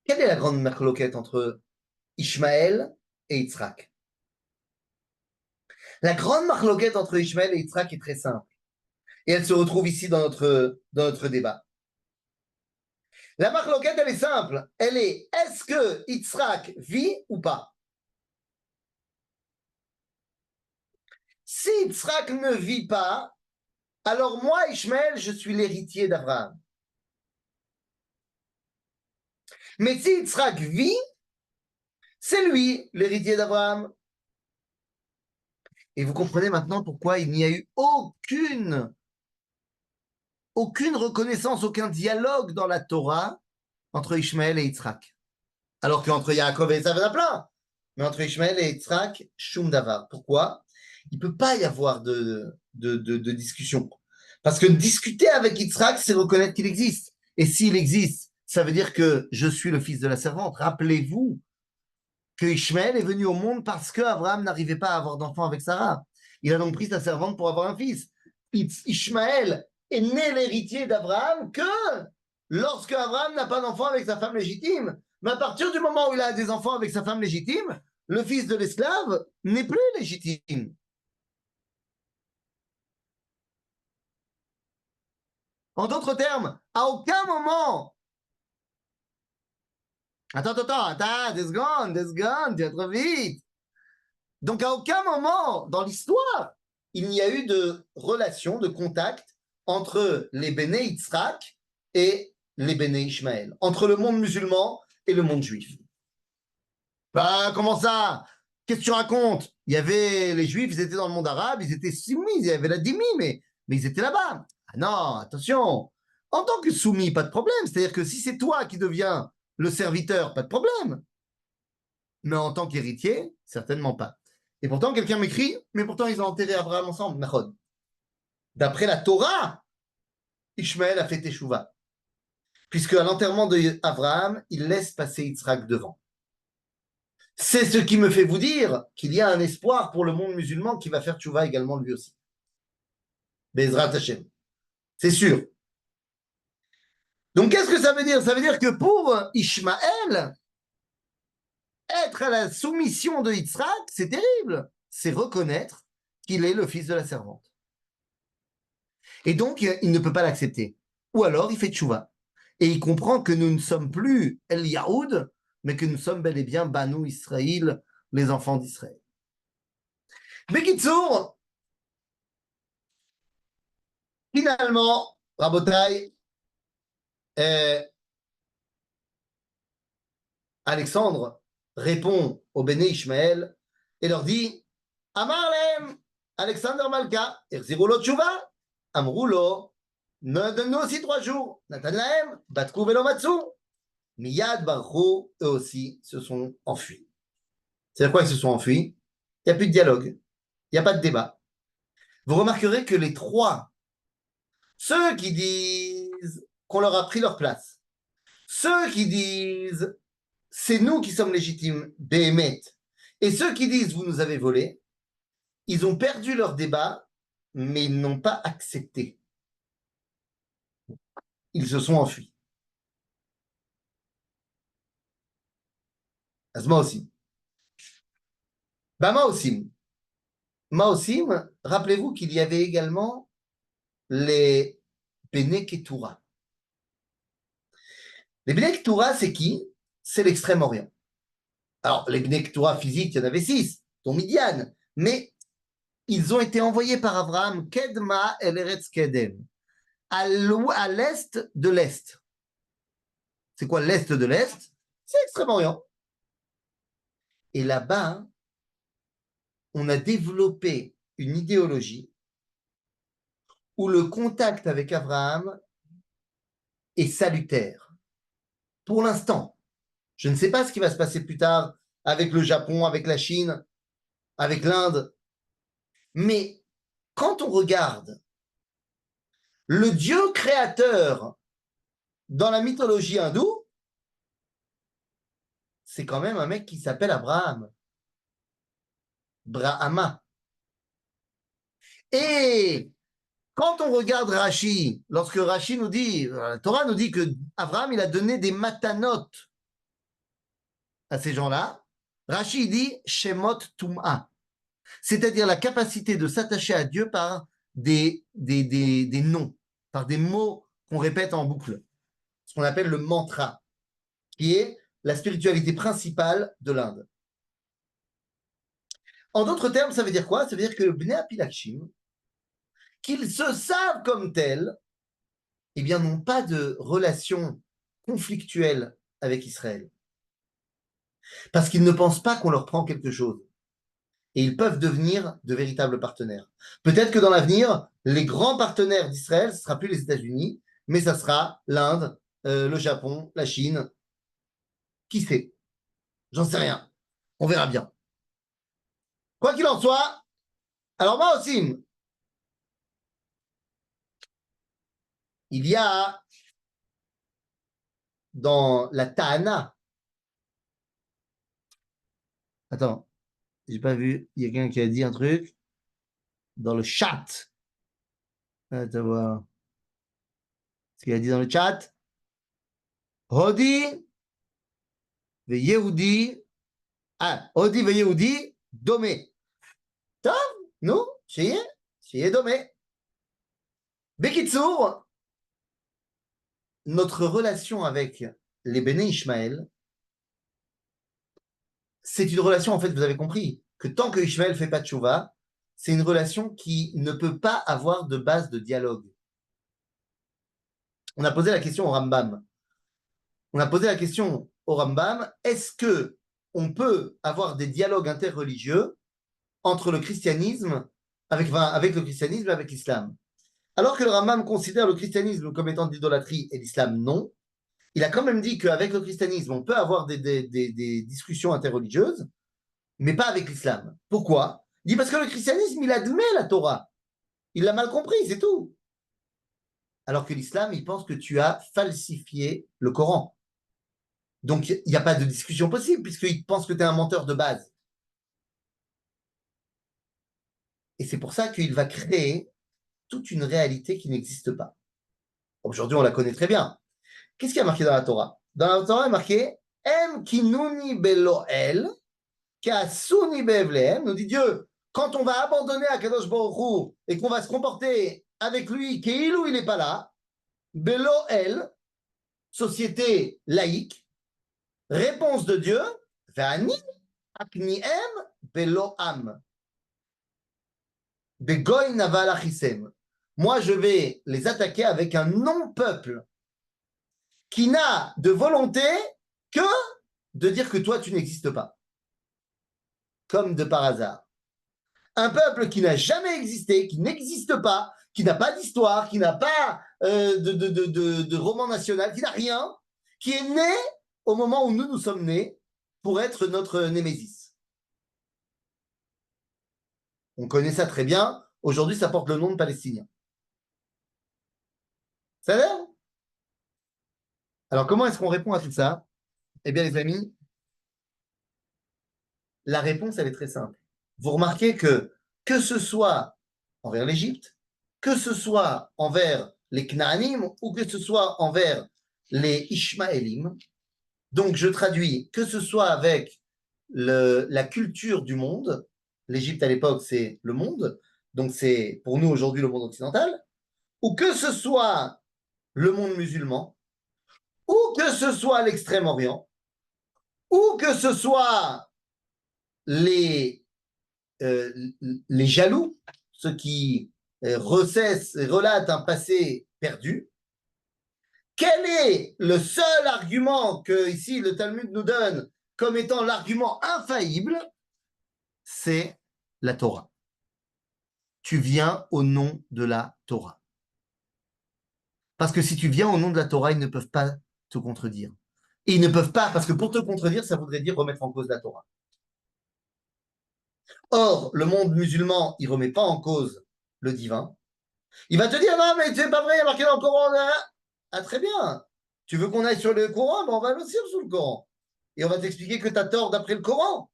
Speaker 2: Quelle est la grande marloquette entre Ishmaël et Yitzhak? La grande marloquette entre Ishmaël et Yitzhak est très simple. Et elle se retrouve ici dans notre débat. La marloquette, elle est simple. Elle est, est-ce que Yitzhak vit ou pas? Si Yitzhak ne vit pas, alors moi, Ishmaël, je suis l'héritier d'Abraham. Mais si Yitzhak vit, c'est lui l'héritier d'Abraham. Et vous comprenez maintenant pourquoi il n'y a eu aucune reconnaissance, aucun dialogue dans la Torah entre Ishmaël et Yitzhak. Alors qu'entre Yaakov et Esav, il y en a plein. Mais entre Ishmaël et Yitzhak, shum davar. Pourquoi? Il ne peut pas y avoir de discussion. Parce que discuter avec Yitzhak, c'est reconnaître qu'il existe. Et s'il existe, ça veut dire que je suis le fils de la servante. Rappelez-vous que Ishmaël est venu au monde parce qu'Abraham n'arrivait pas à avoir d'enfant avec Sarah. Il a donc pris sa servante pour avoir un fils. Ishmaël est né l'héritier d'Abraham que lorsque Abraham n'a pas d'enfant avec sa femme légitime. Mais à partir du moment où il a des enfants avec sa femme légitime, le fils de l'esclave n'est plus légitime. En d'autres termes, à aucun moment. Attends, 2 secondes, tu vas trop vite. Donc, à aucun moment dans l'histoire, il n'y a eu de relation, de contact entre les Béné Yitzhak et les Béné Ishmaël, entre le monde musulman et le monde juif. Bah, comment ça? Qu'est-ce que tu racontes? Il y avait les juifs, ils étaient dans le monde arabe, ils étaient soumis, il y avait la dîme, mais ils étaient là-bas. Ah non, attention. En tant que soumis, pas de problème. C'est-à-dire que si c'est toi qui deviens le serviteur, pas de problème. Mais en tant qu'héritier, certainement pas. Et pourtant, quelqu'un m'écrit, mais pourtant, ils ont enterré Abraham ensemble. D'après la Torah, Ishmaël a fait Teshuvah. Puisque à l'enterrement d'Abraham, il laisse passer Yitzhak devant. C'est ce qui me fait vous dire qu'il y a un espoir pour le monde musulman qui va faire Teshuvah également lui aussi. Bezrat Hashem. C'est sûr. Donc, qu'est-ce que ça veut dire? Ça veut dire que pour Ishmaël, être à la soumission de Yitzhak, c'est terrible. C'est reconnaître qu'il est le fils de la servante. Et donc, il ne peut pas l'accepter. Ou alors, il fait tchouva. Et il comprend que nous ne sommes plus El Yahoud, mais que nous sommes bel et bien Banu Israël, les enfants d'Israël. Bekitsour, finalement, Rabotai, Alexandre répond au Béné Ishmaël et leur dit Amarlem, Alexander Malka, Erzirulo Tchouva, Amroulo, donne-nous aussi 3 jours. Nathan Lahem, Batkou Velo Matsu. Miyad Barchou, eux aussi, se sont enfuis. C'est-à-dire quoi, ils se sont enfuis? Il n'y a plus de dialogue, il n'y a pas de débat. Vous remarquerez que les 3, ceux qui disent qu'on leur a pris leur place, ceux qui disent c'est nous qui sommes légitimes, Béhémet, et ceux qui disent vous nous avez volé, ils ont perdu leur débat, mais ils n'ont pas accepté. Ils se sont enfuis. Moi aussi. Moi aussi, rappelez-vous qu'il y avait également les Bene Ketura. Les Bene Ketura, c'est qui? C'est l'extrême-orient. Alors, les Bene Ketura physiques, il y en avait 6, dont Midian, mais ils ont été envoyés par Abraham, Kedma el Eretz Kedem, à l'est de l'Est. C'est quoi l'Est de l'Est? C'est l'extrême-orient. Et là-bas, on a développé une idéologie où le contact avec Abraham est salutaire. Pour l'instant, je ne sais pas ce qui va se passer plus tard avec le Japon, avec la Chine, avec l'Inde, mais quand on regarde le Dieu créateur dans la mythologie hindoue, c'est quand même un mec qui s'appelle Abraham. Brahma. Et quand on regarde Rashi, lorsque Rashi nous dit, la Torah nous dit que Abraham, il a donné des matanot à ces gens-là, Rashi dit Shemot Tum'a, c'est-à-dire la capacité de s'attacher à Dieu par des noms, par des mots qu'on répète en boucle, ce qu'on appelle le mantra, qui est la spiritualité principale de l'Inde. En d'autres termes, ça veut dire quoi? Ça veut dire que le Bnei Apilakshim, qu'ils se savent comme tels, eh bien, n'ont pas de relation conflictuelle avec Israël. Parce qu'ils ne pensent pas qu'on leur prend quelque chose. Et ils peuvent devenir de véritables partenaires. Peut-être que dans l'avenir, les grands partenaires d'Israël, ce ne sera plus les États-Unis, mais ça sera l'Inde, le Japon, la Chine. Qui sait? J'en sais rien. On verra bien. Quoi qu'il en soit, alors moi aussi, il y a dans la Ta'ana. Attends, j'ai pas vu. Il y a quelqu'un qui a dit un truc dans le chat. Attends voir. Ce qu'il a dit dans le chat. Hodi ve Yehudi. Ah, Hodi ve Yehudi domé. טוב, נו, שיהיה דומה. Bekitsour, notre relation avec les Béné Ishmaël, c'est une relation, en fait, vous avez compris, que tant que Ishmaël ne fait pas de tchouva, c'est une relation qui ne peut pas avoir de base de dialogue. On a posé la question au Rambam. Est-ce que on peut avoir des dialogues interreligieux entre le christianisme, avec le christianisme et avec l'islam? Alors que le Rambam considère le christianisme comme étant de l'idolâtrie et l'islam non, il a quand même dit qu'avec le christianisme, on peut avoir des discussions interreligieuses, mais pas avec l'islam. Pourquoi? Il dit parce que le christianisme, il admet la Torah. Il l'a mal compris, c'est tout. Alors que l'islam, il pense que tu as falsifié le Coran. Donc, il n'y a pas de discussion possible, puisqu'il pense que tu es un menteur de base. Et c'est pour ça qu'il va créer toute une réalité qui n'existe pas. Aujourd'hui, on la connaît très bien. Qu'est-ce qui a marqué dans la Torah? Dans la Torah, il est marqué Em kinuni beloel, kasuni bevlehem, nous dit Dieu. Quand on va abandonner Akadosh Baruch Hu et qu'on va se comporter avec lui, Keilou il n'est pas là, beloel, société laïque, réponse de Dieu, Vani akniem beloam, begoy naval achisem. Moi, je vais les attaquer avec un non-peuple qui n'a de volonté que de dire que toi, tu n'existes pas. Comme de par hasard. Un peuple qui n'a jamais existé, qui n'existe pas, qui n'a pas d'histoire, qui n'a pas de roman national, qui n'a rien, qui est né au moment où nous sommes nés pour être notre némésis. On connaît ça très bien. Aujourd'hui, ça porte le nom de Palestinien. Ça a l'air? Alors, comment est-ce qu'on répond à tout ça? Eh bien, les amis, la réponse, elle est très simple. Vous remarquez que ce soit envers l'Égypte, que ce soit envers les Knaanim ou que ce soit envers les Ishmaélim, donc je traduis, que ce soit avec la culture du monde, l'Égypte à l'époque c'est le monde, donc c'est pour nous aujourd'hui le monde occidental, ou que ce soit le monde musulman, ou que ce soit l'Extrême-Orient, ou que ce soit les jaloux, ceux qui relatent un passé perdu. Quel est le seul argument que ici le Talmud nous donne comme étant l'argument infaillible? C'est la Torah. Tu viens au nom de la Torah. Parce que si tu viens au nom de la Torah, ils ne peuvent pas te contredire. Et ils ne peuvent pas, parce que pour te contredire, ça voudrait dire remettre en cause la Torah. Or, le monde musulman, il ne remet pas en cause le divin. Il va te dire, non, mais c'est pas vrai, il y a marqué dans le Coran. Là. Ah, très bien. Tu veux qu'on aille sur le Coran, ben on va aussi sur le Coran. Et on va t'expliquer que tu as tort d'après le Coran.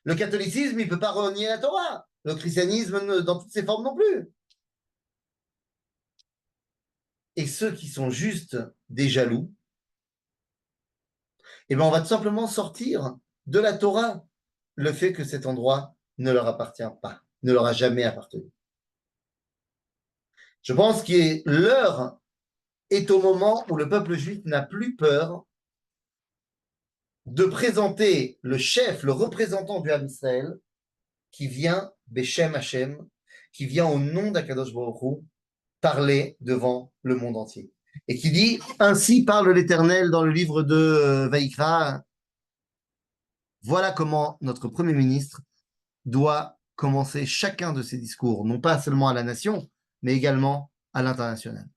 Speaker 2: Le catholicisme, il ne peut pas renier la Torah. Le christianisme, dans toutes ses formes non plus. Et ceux qui sont juste des jaloux, eh ben on va tout simplement sortir de la Torah le fait que cet endroit ne leur appartient pas, ne leur a jamais appartenu. Je pense que l'heure est au moment où le peuple juif n'a plus peur de présenter le chef, le représentant du Ham Israël, qui vient Beshem Hashem, qui vient au nom d'Akadosh Baruch Hu, parler devant le monde entier. Et qui dit, ainsi parle l'Éternel dans le livre de Vaïkra, voilà comment notre Premier ministre doit commencer chacun de ses discours, non pas seulement à la nation, mais également à l'international.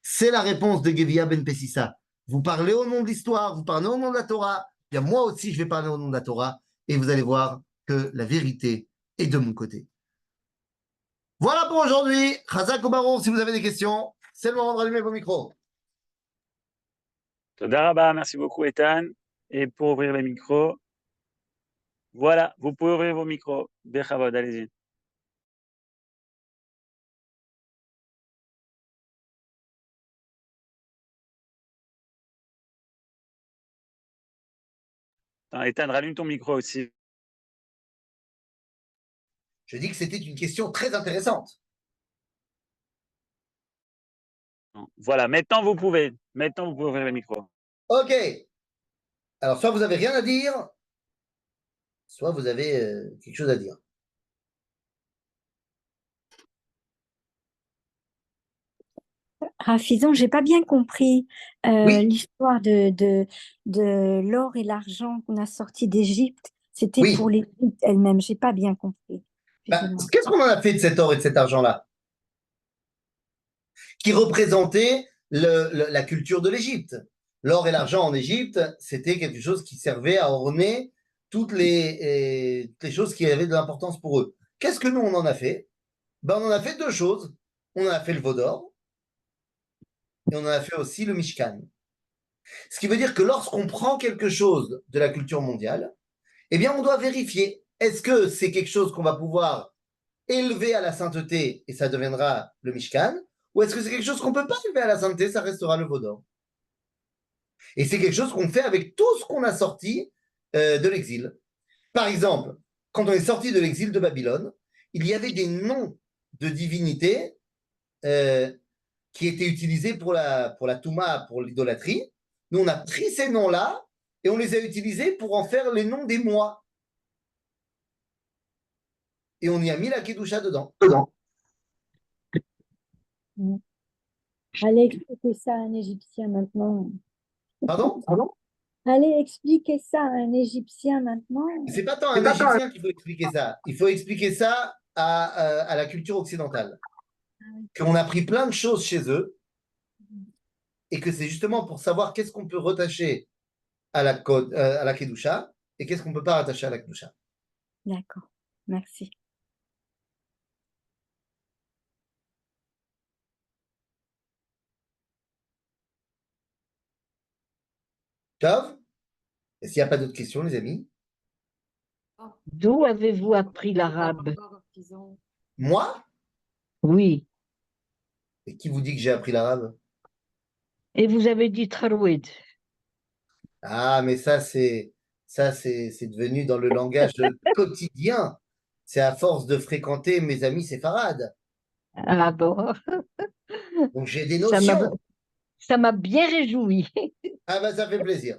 Speaker 2: C'est la réponse de Gevia Ben Pessissa. Vous parlez au nom de l'histoire, vous parlez au nom de la Torah, bien moi aussi je vais parler au nom de la Torah, et vous allez voir que la vérité est de mon côté. Voilà pour aujourd'hui. Chazak ou Baron, si vous avez des questions, c'est le moment de rallumer vos micros.
Speaker 1: Toda Rabba, merci beaucoup, Ethan. Et pour ouvrir les micros, voilà, vous pouvez ouvrir vos micros. Bechavod, allez-y. Ethan, rallume ton micro aussi.
Speaker 2: Je dis que c'était une question très intéressante.
Speaker 1: Voilà, maintenant vous pouvez. Maintenant vous pouvez ouvrir les micros.
Speaker 2: Ok. Alors, soit vous avez rien à dire, soit vous avez quelque chose à dire.
Speaker 3: Rafizan, j'ai pas bien compris
Speaker 2: Oui,
Speaker 3: l'histoire de l'or et l'argent qu'on a sorti d'Égypte. C'était pour
Speaker 2: oui.
Speaker 3: l'Égypte elle-même. J'ai pas bien compris.
Speaker 2: Bah,
Speaker 3: Excusez-moi.
Speaker 2: qu'est-ce qu'on en a fait de cet or et de cet argent-là qui représentait la culture de l'Égypte? L'or et l'argent en Égypte, c'était quelque chose qui servait à orner toutes les choses qui avaient de l'importance pour eux. Qu'est-ce que nous, on en a fait? Ben, on en a fait deux choses. On en a fait le veau d'or et on en a fait aussi le Mishkan. Ce qui veut dire que lorsqu'on prend quelque chose de la culture mondiale, eh bien, on doit vérifier. Est-ce que c'est quelque chose qu'on va pouvoir élevé à la sainteté et ça deviendra le Mishkan, ou est-ce que c'est quelque chose qu'on ne peut pas élever à la sainteté, ça restera le veau d'or? Et c'est quelque chose qu'on fait avec tout ce qu'on a sorti de l'exil. Par exemple, quand on est sorti de l'exil de Babylone, il y avait des noms de divinités euh, qui étaient utilisés pour la Touma, pour l'idolâtrie. Nous, on a pris ces noms-là et on les a utilisés pour en faire les noms des mois. Et on y a mis la Kedusha dedans.
Speaker 3: Mm. Allez expliquer ça à un Égyptien maintenant.
Speaker 2: Pardon?
Speaker 3: Allez expliquer ça à un Égyptien maintenant.
Speaker 2: C'est pas tant un Égyptien qu'il faut expliquer ça. Il faut expliquer ça à la culture occidentale. Qu'on a pris plein de choses chez eux et que c'est justement pour savoir qu'est-ce qu'on peut rattacher à la Kedusha et qu'est-ce qu'on ne peut pas rattacher à la Kedusha.
Speaker 3: D'accord. Merci.
Speaker 2: Tov? Et s'il n'y a pas d'autres questions, les amis?
Speaker 4: D'où avez-vous appris l'arabe?
Speaker 2: Moi?
Speaker 4: Oui.
Speaker 2: Et qui vous dit que j'ai appris l'arabe?
Speaker 4: Et vous avez dit Traroued.
Speaker 2: Ah, mais c'est devenu dans le langage quotidien. C'est à force de fréquenter mes amis séfarades.
Speaker 4: Ah bon,
Speaker 2: Donc j'ai des
Speaker 4: ça m'a
Speaker 2: notions.
Speaker 4: ça m'a bien réjoui.
Speaker 2: Ah ben ça fait plaisir.